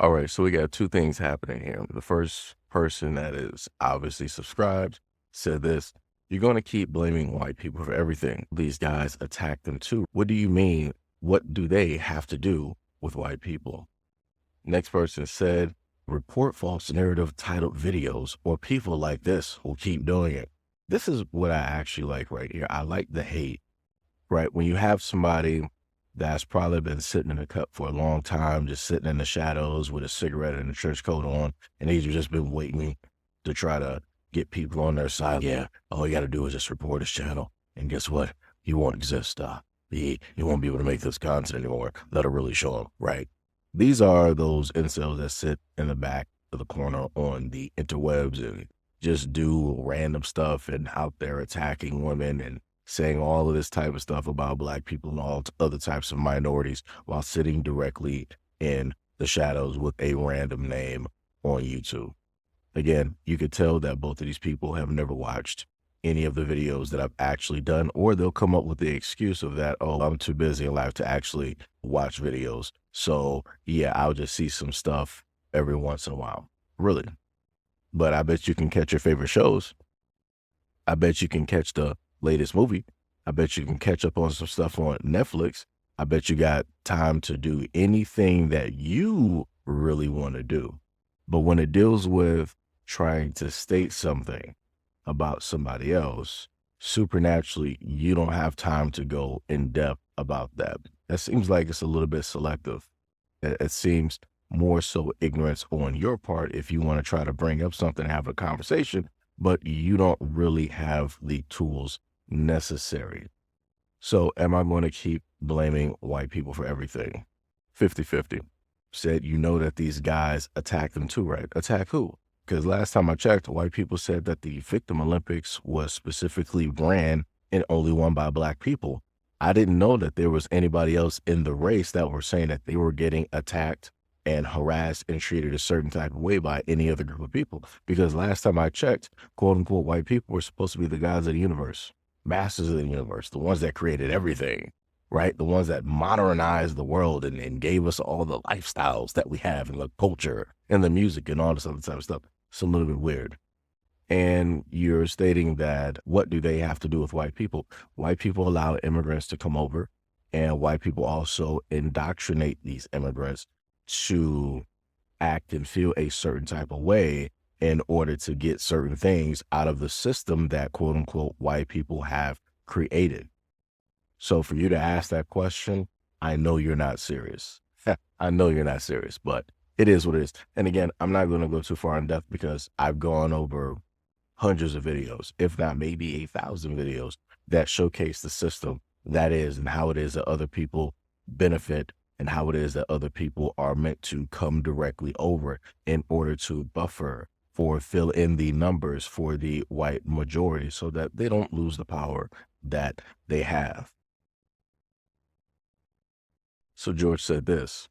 All right, so we got two things happening here. The first person that is obviously subscribed said this: "You're going to keep blaming white people for everything. These guys attack them too. What do you mean? What do they have to do with white people?" Next person said, "Report false narrative titled videos or people like this will keep doing it." This is what I actually like right here. I like the hate, right? When you have somebody that's probably been sitting in a cup for a long time, just sitting in the shadows with a cigarette and a trench coat on, and he's just been waiting to try to get people on their side. Yeah, all you got to do is just report his channel, and guess what? He won't exist. He won't be able to make this content anymore. That'll really show him, right? These are those incels that sit in the back of the corner on the interwebs and just do random stuff and out there attacking women and saying all of this type of stuff about black people and all other types of minorities while sitting directly in the shadows with a random name on YouTube. Again, you could tell that both of these people have never watched any of the videos that I've actually done, or they'll come up with the excuse of that, "Oh, I'm too busy in life to actually watch videos. So yeah, I'll just see some stuff every once in a while." Really? But I bet you can catch your favorite shows. I bet you can catch the latest movie. I bet you can catch up on some stuff on Netflix. I bet you got time to do anything that you really want to do. But when it deals with trying to state something about somebody else, supernaturally, you don't have time to go in depth about that. That seems like it's a little bit selective. It seems more so ignorance on your part if you want to try to bring up something, have a conversation, but you don't really have the tools necessary. So am I going to keep blaming white people for everything? 50-50. Said, you know that these guys attack them too, right? Attack who? Because last time I checked, white people said that the Victim Olympics was specifically ran and only won by black people. I didn't know that there was anybody else in the race that were saying that they were getting attacked and harassed and treated a certain type of way by any other group of people. Because last time I checked, quote unquote, white people were supposed to be the gods of the universe, masters of the universe, the ones that created everything, right? The ones that modernized the world and gave us all the lifestyles that we have and the culture and the music and all this other type of stuff. It's a little bit weird. And you're stating that what do they have to do with white people? White people allow immigrants to come over, and white people also indoctrinate these immigrants to act and feel a certain type of way in order to get certain things out of the system that quote unquote white people have created. So for you to ask that question, I know you're not serious. I know you're not serious, but it is what it is. And again, I'm not going to go too far in depth because I've gone over hundreds of videos, if not maybe 1,000 videos that showcase the system that is and how it is that other people benefit and how it is that other people are meant to come directly over in order to buffer for fill in the numbers for the white majority so that they don't lose the power that they have. So George said this: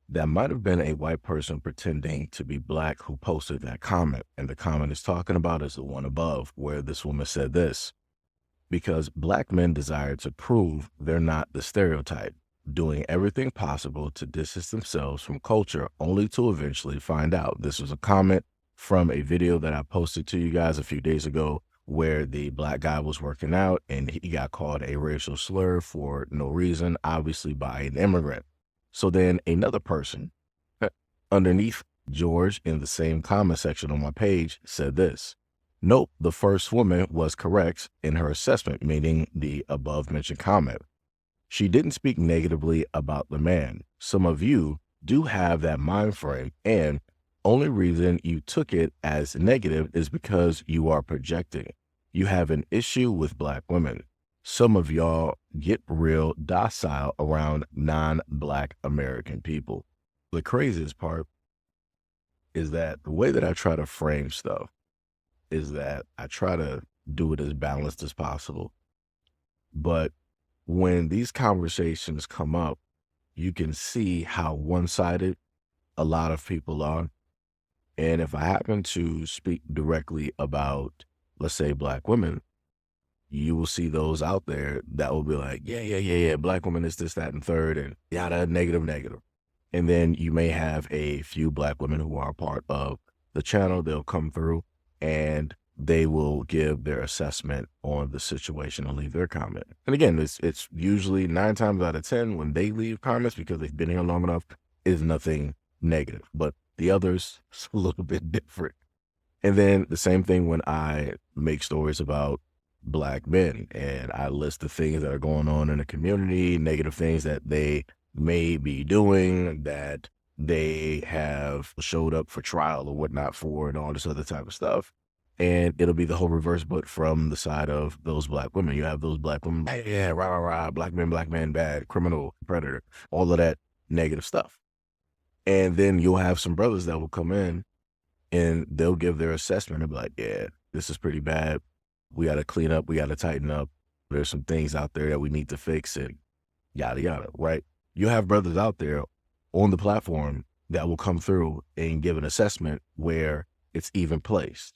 that might have been a white person pretending to be black who posted that comment. And the comment is talking about is the one above, where this woman said this: because black men desire to prove they're not the stereotype, doing everything possible to distance themselves from culture only to eventually find out. This was a comment from a video that I posted to you guys a few days ago where the black guy was working out and he got called a racial slur for no reason, obviously by an immigrant. So then another person underneath George in the same comment section on my page said this: nope, the first woman was correct in her assessment, meaning the above mentioned comment. She didn't speak negatively about the man. Some of you do have that mind frame, and only reason you took it as negative is because you are projecting. You have an issue with black women. Some of y'all get real docile around non-black American people. The craziest part is that the way that I try to frame stuff is that I try to do it as balanced as possible. But when these conversations come up, you can see how one-sided a lot of people are. And if I happen to speak directly about, let's say, black women, you will see those out there that will be like, yeah, black women is this, that, and third, and yada, negative. And then you may have a few Black women who are a part of the channel. They'll come through and they will give their assessment on the situation and leave their comment. And again, it's usually 9 times out of 10 when they leave comments, because they've been here long enough, is nothing negative. But the others, it's a little bit different. And then the same thing when I make stories about Black men and I list the things that are going on in the community, negative things that they may be doing, that they have showed up for trial or whatnot for, and all this other type of stuff. And it'll be the whole reverse, but from the side of those Black women. You have those Black women, "Hey, yeah, rah, rah, rah, Black man, bad, criminal, predator," all of that negative stuff. And then you'll have some brothers that will come in and they'll give their assessment and be like, "Yeah, this is pretty bad. We got to clean up. We got to tighten up. There's some things out there that we need to fix," and yada, yada, right? You have brothers out there on the platform that will come through and give an assessment where it's even placed.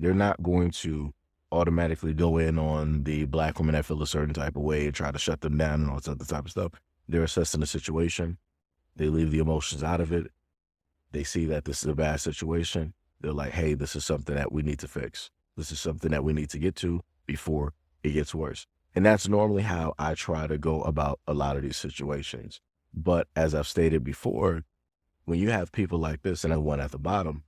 They're not going to automatically go in on the Black women that feel a certain type of way and try to shut them down and all this other type of stuff. They're assessing the situation. They leave the emotions out of it. They see that this is a bad situation. They're like, "Hey, this is something that we need to fix. This is something that we need to get to before it gets worse." And that's normally how I try to go about a lot of these situations. But as I've stated before, when you have people like this and one at the bottom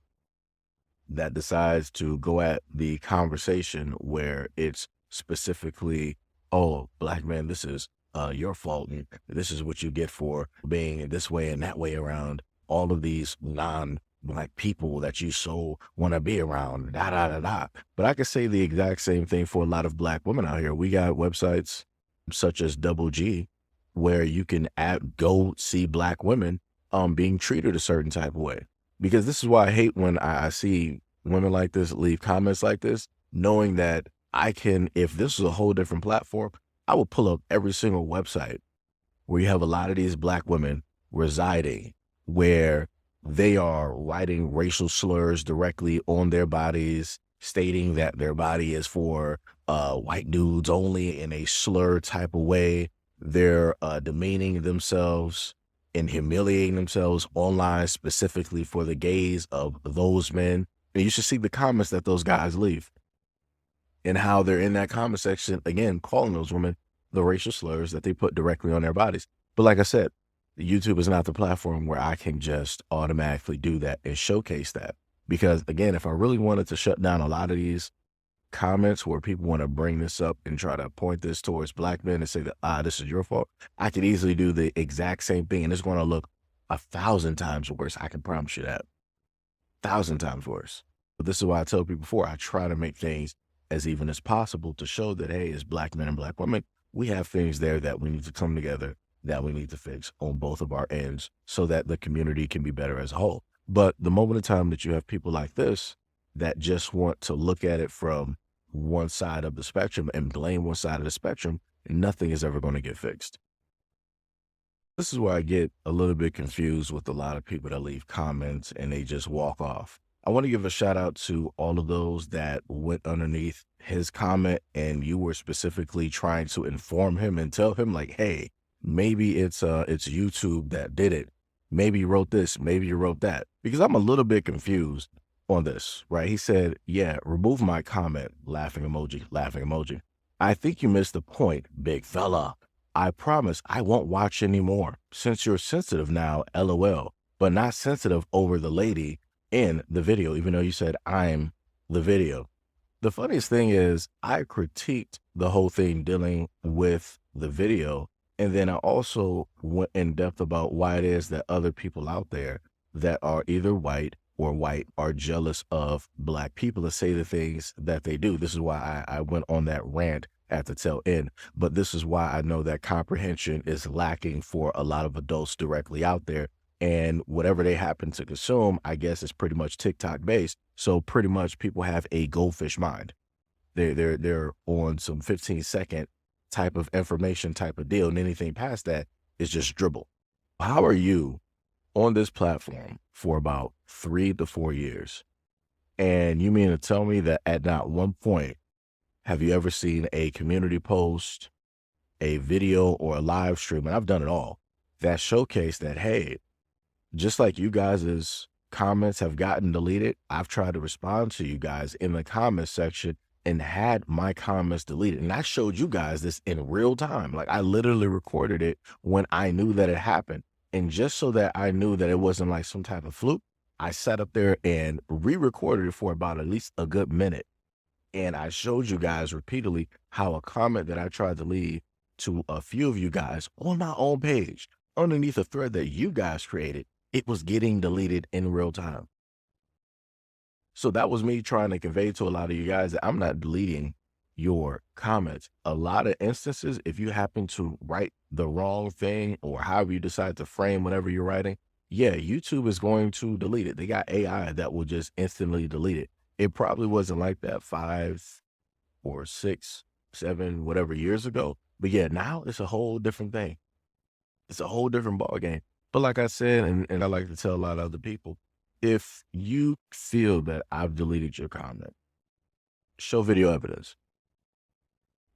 that decides to go at the conversation where it's specifically, "Oh, Black man, this is your fault, and this is what you get for being this way and that way around all of these non-Black people that you so want to be around, da da da da." But I could say the exact same thing for a lot of Black women out here. We got websites such as Double G where you can go see Black women being treated a certain type of way. Because this is why I hate when I see women like this leave comments like this, knowing that I can, if this was a whole different platform, I would pull up every single website where you have a lot of these Black women residing, where they are writing racial slurs directly on their bodies, stating that their body is for white dudes only in a slur type of way. They're demeaning themselves and humiliating themselves online specifically for the gaze of those men. And you should see the comments that those guys leave and how they're in that comment section, again, calling those women the racial slurs that they put directly on their bodies. But like I said, YouTube is not the platform where I can just automatically do that and showcase that. Because again, if I really wanted to shut down a lot of these comments where people want to bring this up and try to point this towards Black men and say that, this is your fault, I could easily do the exact same thing and it's going to look 1,000 times worse. I can promise you that. 1,000 times worse. But this is why I tell people before, I try to make things as even as possible to show that, hey, as Black men and Black women, we have things there that we need to come together, that we need to fix on both of our ends so that the community can be better as a whole. But the moment of time that you have people like this that just want to look at it from one side of the spectrum and blame one side of the spectrum, nothing is ever going to get fixed. This is where I get a little bit confused with a lot of people that leave comments and they just walk off. I want to give a shout out to all of those that went underneath his comment and you were specifically trying to inform him and tell him like, hey, maybe it's YouTube that did it. Maybe you wrote this, maybe you wrote that. Because I'm a little bit confused on this, right? He said, yeah, remove my comment, laughing emoji, laughing emoji. I think you missed the point, big fella. I promise I won't watch anymore. Since you're sensitive now, LOL, but not sensitive over the lady in the video, even though you said I'm the video. The funniest thing is I critiqued the whole thing dealing with the video. And then I also went in depth about why it is that other people out there that are either white or white are jealous of Black people to say the things that they do. This is why I went on that rant at the tail end. But this is why I know that comprehension is lacking for a lot of adults directly out there. And whatever they happen to consume, I guess is pretty much TikTok based. So pretty much people have a goldfish mind. They're on some 15-second type of information type of deal. And anything past that is just dribble. How are you on this platform for about 3 to 4 years? And you mean to tell me that at not one point have you ever seen a community post, a video, or a live stream, and I've done it all, that showcase that, hey, Just like you guys' comments have gotten deleted, I've tried to respond to you guys in the comments section and had my comments deleted. And I showed you guys this in real time. Like, I literally recorded it when I knew that it happened. And just so that I knew that it wasn't like some type of fluke, I sat up there and re-recorded it for about at least a good minute. And I showed you guys repeatedly how a comment that I tried to leave to a few of you guys on my own page, underneath a thread that you guys created, it was getting deleted in real time. So that was me trying to convey to a lot of you guys that I'm not deleting your comments. A lot of instances, if you happen to write the wrong thing or however you decide to frame whatever you're writing, yeah, YouTube is going to delete it. They got AI that will just instantly delete it. It probably wasn't like that 5 or 6, 7, whatever years ago. But yeah, now it's a whole different thing. It's a whole different ballgame. But like I said, and I like to tell a lot of other people, if you feel that I've deleted your comment, show video evidence.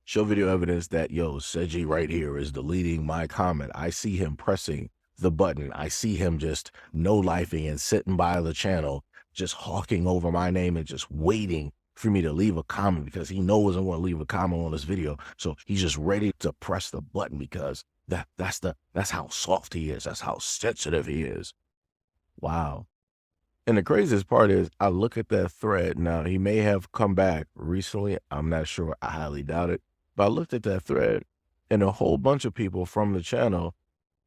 Show video evidence that, yo, Seiji right here is deleting my comment. I see him pressing the button. I see him just no-lifing and sitting by the channel, just hawking over my name and just waiting for me to leave a comment because he knows I'm going to leave a comment on this video. So he's just ready to press the button because that's how soft he is. That's how sensitive he is. Wow. And the craziest part is I look at that thread. Now, he may have come back recently. I'm not sure. I highly doubt it. But I looked at that thread and a whole bunch of people from the channel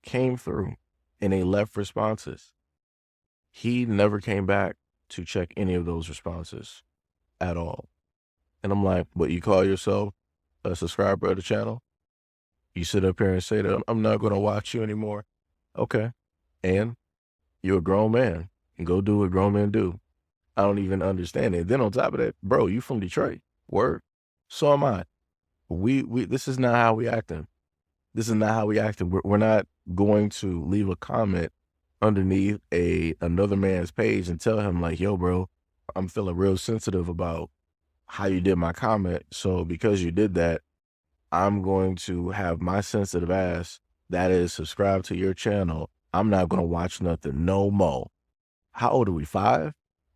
came through and they left responses. He never came back to check any of those responses at all. And I'm like, what, you call yourself a subscriber of the channel? You sit up here and say that I'm not going to watch you anymore. Okay. And you're a grown man. And go do what grown men do. I don't even understand it. Then on top of that, bro, you from Detroit. Word. So am I. This is not how we acting. This is not how we acting. We're not going to leave a comment underneath another man's page and tell him like, yo, bro, I'm feeling real sensitive about how you did my comment. So because you did that, I'm going to have my sensitive ass that is subscribed to your channel. I'm not going to watch nothing no more. How old are we, 5?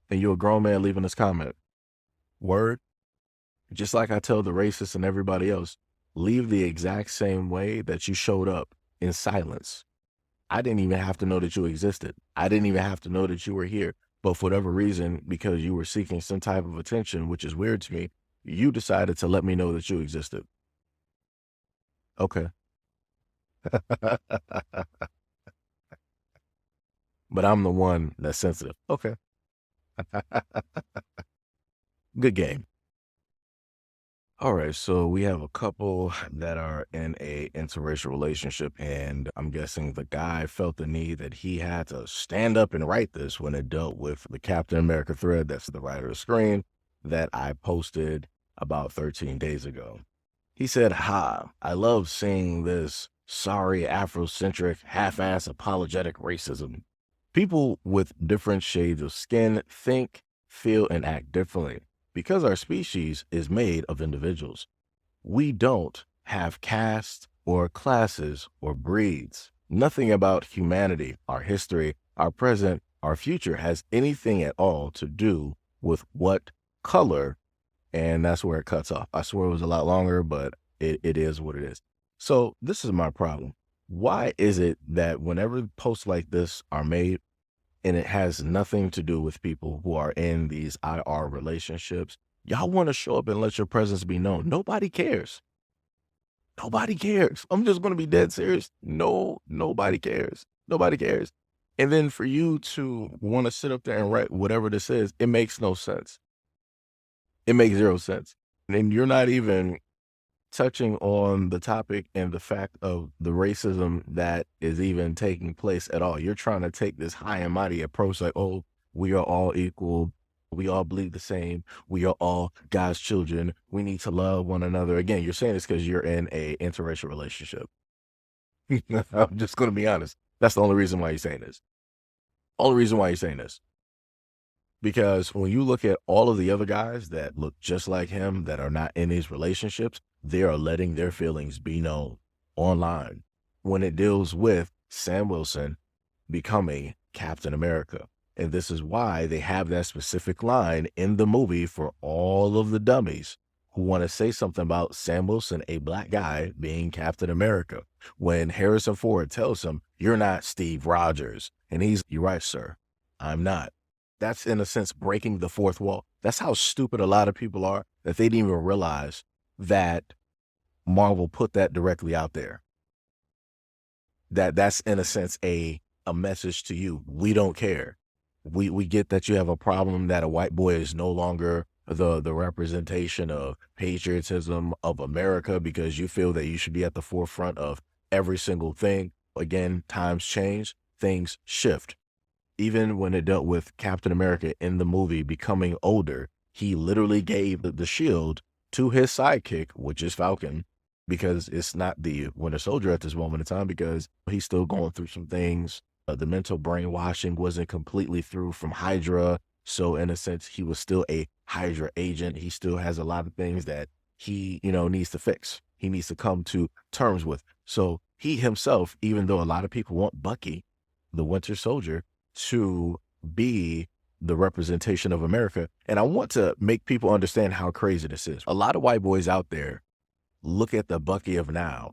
And you're a grown man leaving this comment. Word. Just like I tell the racists and everybody else, leave the exact same way that you showed up in silence. I didn't even have to know that you existed. I didn't even have to know that you were here. But for whatever reason, because you were seeking some type of attention, which is weird to me, you decided to let me know that you existed. Okay. But I'm the one that's sensitive. Okay. Good game. All right, so we have a couple that are in a interracial relationship, and I'm guessing the guy felt the need that he had to stand up and write this when it dealt with the Captain America thread, that's the right of the screen, that I posted about 13 days ago. He said, I love seeing this sorry Afrocentric, half-ass apologetic racism. People with different shades of skin think, feel, and act differently because our species is made of individuals. We don't have castes or classes or breeds. Nothing about humanity, our history, our present, our future has anything at all to do with what color, and that's where it cuts off. I swear it was a lot longer, but it is what it is. So this is my problem. Why is it that whenever posts like this are made and it has nothing to do with people who are in these IR relationships, y'all want to show up and let your presence be known? Nobody cares. Nobody cares. I'm just going to be dead serious. Nobody cares. Nobody cares. And then for you to want to sit up there and write whatever this is, it makes no sense. It makes zero sense. And you're not even touching on the topic and the fact of the racism that is even taking place at all. You're trying to take this high and mighty approach like, oh, we are all equal. We all bleed the same. We are all God's children. We need to love one another. Again, you're saying this because you're in a interracial relationship. I'm just going to be honest. That's the only reason why you're saying this. Only reason why you're saying this. Because when you look at all of the other guys that look just like him that are not in these relationships, they are letting their feelings be known online. When it deals with Sam Wilson becoming Captain America. And this is why they have that specific line in the movie for all of the dummies who want to say something about Sam Wilson, a black guy, being Captain America. When Harrison Ford tells him, "You're not Steve Rogers." And "You're right, sir. I'm not." That's, in a sense, breaking the fourth wall. That's how stupid a lot of people are, that they didn't even realize that Marvel put that directly out there. That's, in a sense, a message to you. We don't care. We get that you have a problem that a white boy is no longer the representation of patriotism of America because you feel that you should be at the forefront of every single thing. Again, times change, things shift. Even when it dealt with Captain America in the movie becoming older, he literally gave the shield to his sidekick, which is Falcon, because it's not the Winter Soldier at this moment in time because he's still going through some things. The mental brainwashing wasn't completely through from Hydra. So in a sense, he was still a Hydra agent. He still has a lot of things that he, needs to fix. He needs to come to terms with. So he himself, even though a lot of people want Bucky, the Winter Soldier, to be the representation of America. And I want to make people understand how crazy this is. A lot of white boys out there look at the Bucky of now.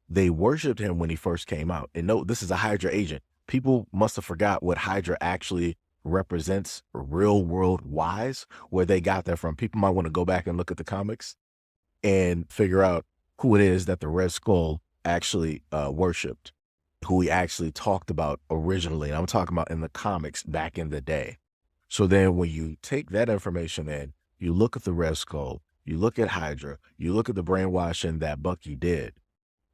They worshiped him when he first came out. And no, this is a Hydra agent. People must have forgot what Hydra actually represents real world wise, where they got that from. People might want to go back and look at the comics and figure out who it is that the Red Skull actually worshipped, who he actually talked about originally. And I'm talking about in the comics back in the day. So then when you take that information in, you look at the Red Skull, you look at Hydra, you look at the brainwashing that Bucky did,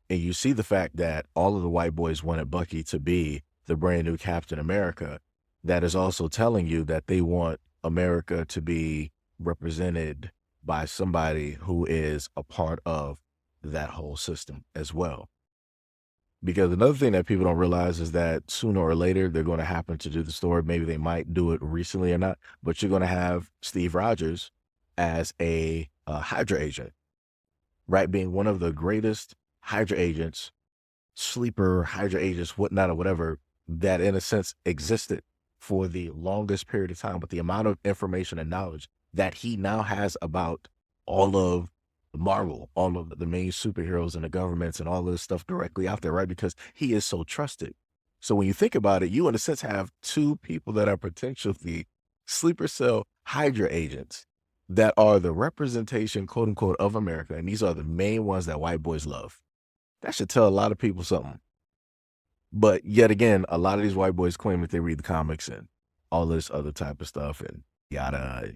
and you see the fact that all of the white boys wanted Bucky to be the brand new Captain America. That is also telling you that they want America to be represented by somebody who is a part of that whole system as well. Because another thing that people don't realize is that sooner or later, they're going to happen to do the story. Maybe they might do it recently or not, but you're going to have Steve Rogers as a Hydra agent, right? Being one of the greatest Hydra agents, sleeper Hydra agents, whatnot, or whatever, that in a sense existed for the longest period of time. But the amount of information and knowledge that he now has about all of Marvel, all of the main superheroes and the governments and all this stuff directly out there, right? Because he is so trusted. So when you think about it, you in a sense have two people that are potentially sleeper cell Hydra agents that are the representation, quote unquote, of America. And these are the main ones that white boys love. That should tell a lot of people something. But yet again, a lot of these white boys claim that they read the comics and all this other type of stuff and yada,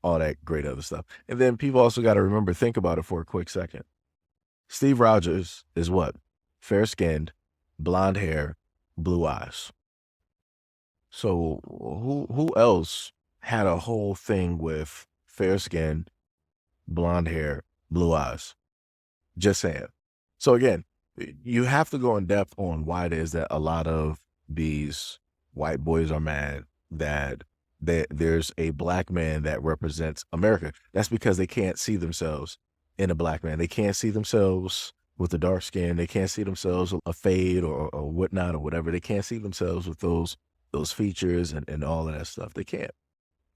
all that great other stuff. And then people also got to remember, think about it for a quick second. Steve Rogers is what? Fair-skinned, blonde hair, blue eyes. So who else had a whole thing with fair-skinned, blonde hair, blue eyes? Just saying. So again, you have to go in depth on why it is that a lot of these white boys are mad that there's a black man that represents America. That's because they can't see themselves in a black man. They can't see themselves with the dark skin. They can't see themselves with a fade or whatnot or whatever. They can't see themselves with those features and all of that stuff. They can't.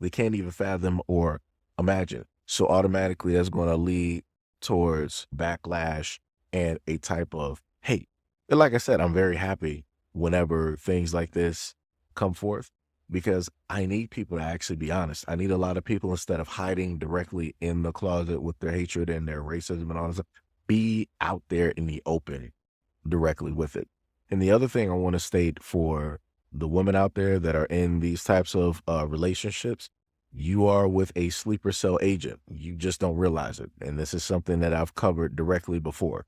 They can't even fathom or imagine. So automatically that's going to lead towards backlash and a type of hate. And like I said, I'm very happy whenever things like this come forth because I need people to actually be honest. I need a lot of people, instead of hiding directly in the closet with their hatred and their racism and all that stuff, be out there in the open directly with it. And the other thing I want to state for the women out there that are in these types of relationships, you are with a sleeper cell agent. You just don't realize it. And this is something that I've covered directly before.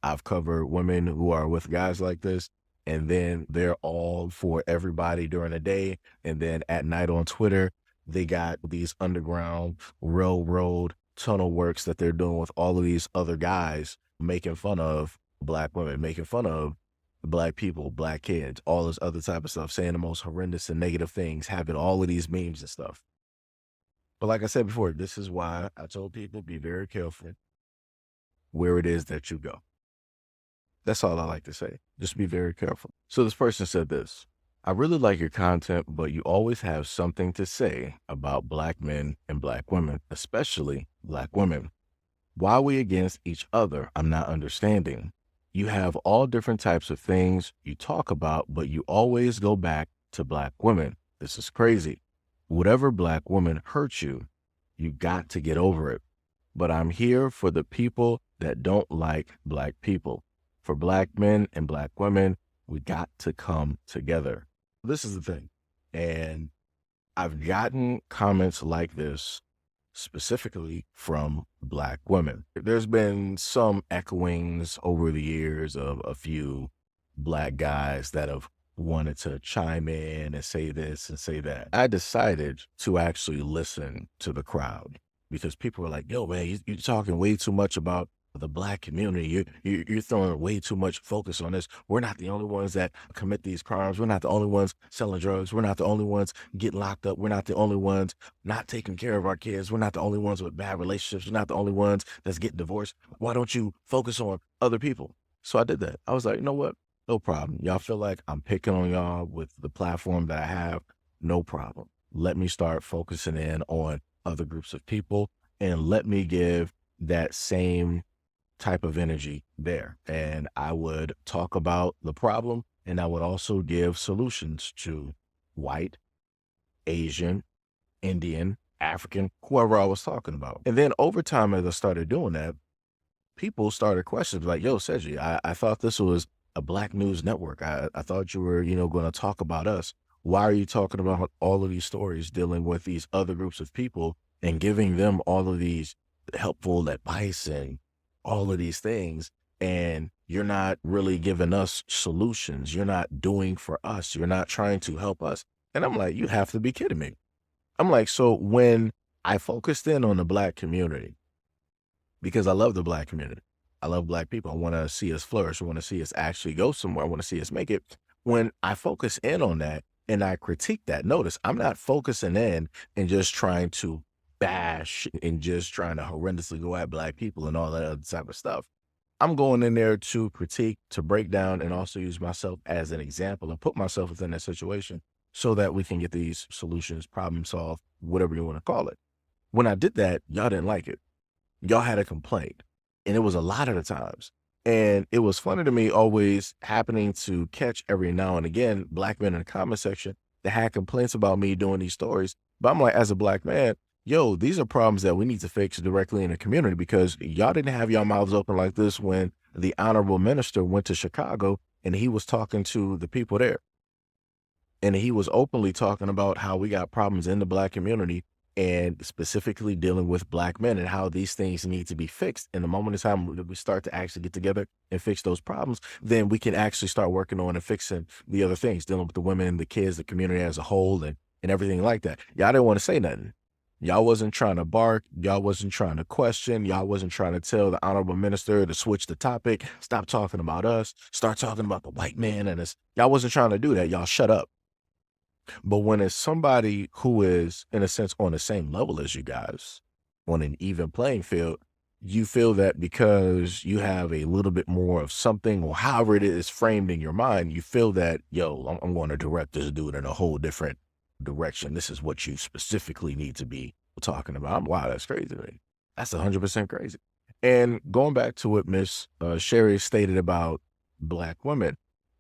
I've covered women who are with guys like this, and then they're all for everybody during the day. And then at night on Twitter, they got these underground railroad tunnel works that they're doing with all of these other guys, making fun of black women, making fun of black people, black kids, all this other type of stuff, saying the most horrendous and negative things, having all of these memes and stuff. But like I said before, this is why I told people, be very careful where it is that you go. That's all I like to say. Just be very careful. So this person said this: I really like your content, but you always have something to say about black men and black women, especially black women. Why are we against each other? I'm not understanding. You have all different types of things you talk about, but you always go back to black women. This is crazy. Whatever black woman hurt you, you got to get over it. But I'm here for the people that don't like black people. For black men and black women, we got to come together. This is the thing. And I've gotten comments like this specifically from black women. There's been some echoings over the years of a few black guys that have wanted to chime in and say this and say that. I decided to actually listen to the crowd because people were like, yo, man, you're talking way too much about the black community. You're throwing way too much focus on this. We're not the only ones that commit these crimes. We're not the only ones selling drugs. We're not the only ones getting locked up. We're not the only ones not taking care of our kids. We're not the only ones with bad relationships. We're not the only ones that's getting divorced. Why don't you focus on other people? So I did that. I was like, you know what? No problem. Y'all feel like I'm picking on y'all with the platform that I have? No problem. Let me start focusing in on other groups of people and let me give that same type of energy there. And I would talk about the problem and I would also give solutions to white, Asian, Indian, African, whoever I was talking about. And then over time, as I started doing that, people started questions like, yo, Seiji, I thought this was a black news network. I thought you were, going to talk about us. Why are you talking about all of these stories dealing with these other groups of people and giving them all of these helpful advice and all of these things? And you're not really giving us solutions. You're not doing for us. You're not trying to help us. And I'm like, you have to be kidding me. I'm like, so when I focused in on the black community, because I love the black community, I love black people. I want to see us flourish. I want to see us actually go somewhere. I want to see us make it. When I focus in on that and I critique that, notice I'm not focusing in and just trying to bash and just trying to horrendously go at black people and all that other type of stuff. I'm going in there to critique, to break down, and also use myself as an example and put myself within that situation so that we can get these solutions, problem solved, whatever you want to call it. When I did that, y'all didn't like it. Y'all had a complaint, and it was a lot of the times. And it was funny to me always happening to catch every now and again black men in the comment section that had complaints about me doing these stories. But I'm like, as a black man, yo, these are problems that we need to fix directly in the community because y'all didn't have your mouths open like this when the honorable minister went to Chicago and he was talking to the people there. And he was openly talking about how we got problems in the black community and specifically dealing with black men and how these things need to be fixed. And the moment in time that we start to actually get together and fix those problems, then we can actually start working on and fixing the other things, dealing with the women, the kids, the community as a whole, and everything like that. Y'all didn't want to say nothing. Y'all wasn't trying to bark. Y'all wasn't trying to question. Y'all wasn't trying to tell the honorable minister to switch the topic, stop talking about us, start talking about the white man. And y'all wasn't trying to do that. Y'all shut up. But when it's somebody who is, in a sense, on the same level as you guys, on an even playing field, you feel that because you have a little bit more of something or however it is framed in your mind, you feel that, yo, I'm going to direct this dude in a whole different direction. This is what you specifically need to be talking about. Wow, that's crazy to me. That's 100% crazy. And going back to what Miss Sherry stated about black women,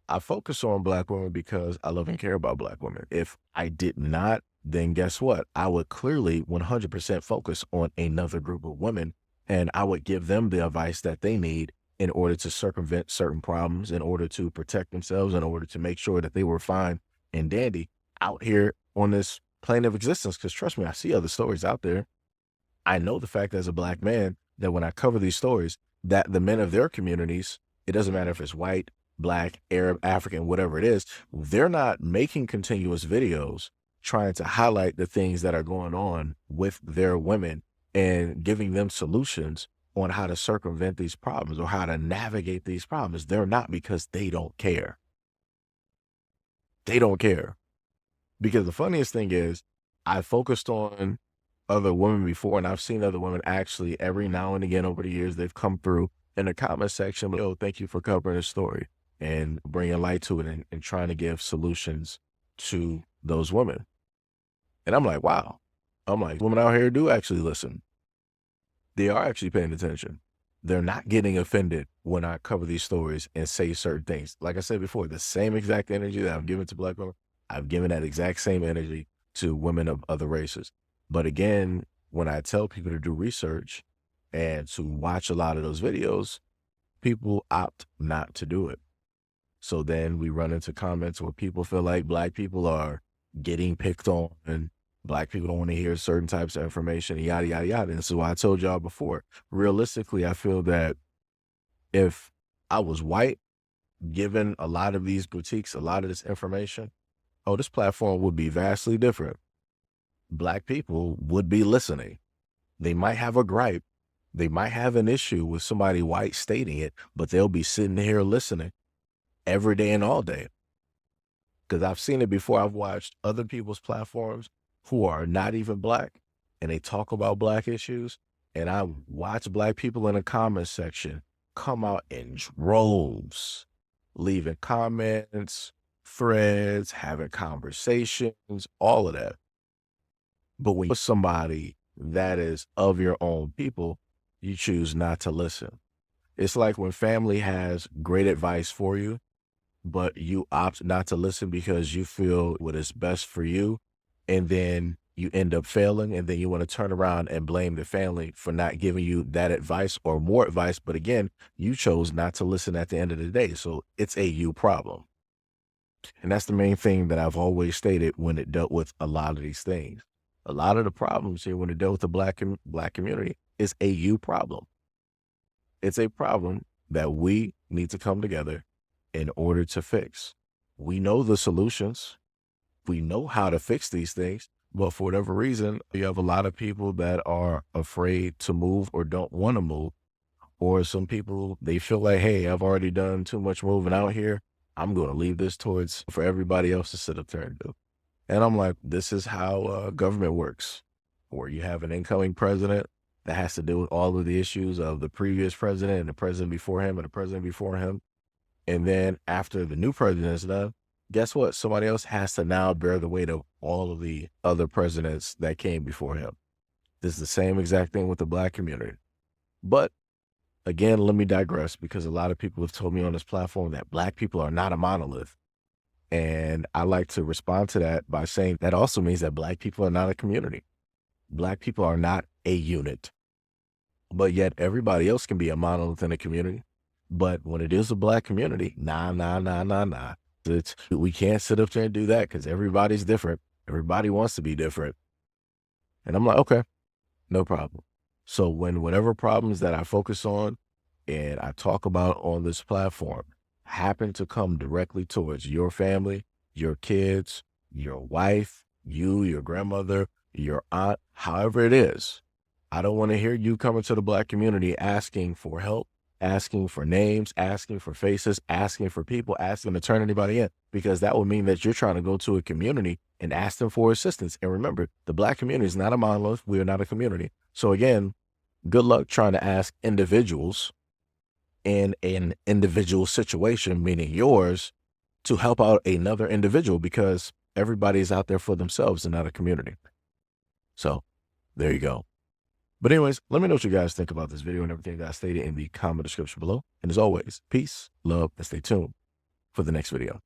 I focus on black women because I love and care about black women. If I did not, then guess what? I would clearly 100% focus on another group of women, and I would give them the advice that they need in order to circumvent certain problems, in order to protect themselves, in order to make sure that they were fine and dandy out here on this plane of existence. Because trust me, I see other stories out there. I know the fact as a black man that when I cover these stories, that the men of their communities, it doesn't matter if it's white, black, Arab, African, whatever it is, they're not making continuous videos trying to highlight the things that are going on with their women and giving them solutions on how to circumvent these problems or how to navigate these problems. They're not, because they don't care. They don't care. Because the funniest thing is, I focused on other women before, and I've seen other women actually every now and again over the years, they've come through in the comment section, yo, thank you for covering this story and bringing light to it and trying to give solutions to those women. And I'm like, wow. I'm like, women out here do actually listen. They are actually paying attention. They're not getting offended when I cover these stories and say certain things. Like I said before, the same exact energy that I've given to Black women, I've given that exact same energy to women of other races. But again, when I tell people to do research and to watch a lot of those videos, people opt not to do it. So then we run into comments where people feel like Black people are getting picked on and Black people don't want to hear certain types of information, and yada, yada, yada. And so I told y'all before, realistically, I feel that if I was white, given a lot of these critiques, a lot of this information, oh, this platform would be vastly different. Black people would be listening. They might have a gripe. They might have an issue with somebody white stating it, but they'll be sitting here listening every day and all day. Because I've seen it before. I've watched other people's platforms who are not even Black, and they talk about Black issues, and I watch Black people in the comment section come out in droves, leaving comments, threads, having conversations, all of that. But when you're somebody that is of your own people, you choose not to listen. It's like when family has great advice for you, but you opt not to listen because you feel what is best for you, and then you end up failing, and then you want to turn around and blame the family for not giving you that advice or more advice. But again, you chose not to listen at the end of the day. So it's a you problem. And that's the main thing that I've always stated when it dealt with a lot of these things. A lot of the problems here when it dealt with the Black community is a you problem. It's a problem that we need to come together in order to fix. We know the solutions. We know how to fix these things, but for whatever reason, you have a lot of people that are afraid to move or don't want to move. Or some people, they feel like, hey, I've already done too much moving out here. I'm going to leave this for everybody else to sit up there and do. And I'm like, this is how government works, where you have an incoming president that has to deal with all of the issues of the previous president and the president before him and the president before him. And then after the new president is done, guess what? Somebody else has to now bear the weight of all of the other presidents that came before him. This is the same exact thing with the Black community. But again, let me digress, because a lot of people have told me on this platform that Black people are not a monolith. And I like to respond to that by saying that also means that Black people are not a community. Black people are not a unit. But yet everybody else can be a monolith in a community. But when it is a Black community, nah. We can't sit up there and do that because everybody's different. Everybody wants to be different. And I'm like, okay, no problem. So when whatever problems that I focus on and I talk about on this platform happen to come directly towards your family, your kids, your wife, you, your grandmother, your aunt, however it is, I don't want to hear you coming to the Black community asking for help, asking for names, asking for faces, asking for people, asking to turn anybody in, because that would mean that you're trying to go to a community and ask them for assistance. And remember, the Black community is not a monolith. We are not a community. So again, good luck trying to ask individuals in an individual situation, meaning yours, to help out another individual, because everybody's out there for themselves and not a community. So there you go. But anyways, let me know what you guys think about this video and everything that I stated in the comment description below. And as always, peace, love, and stay tuned for the next video.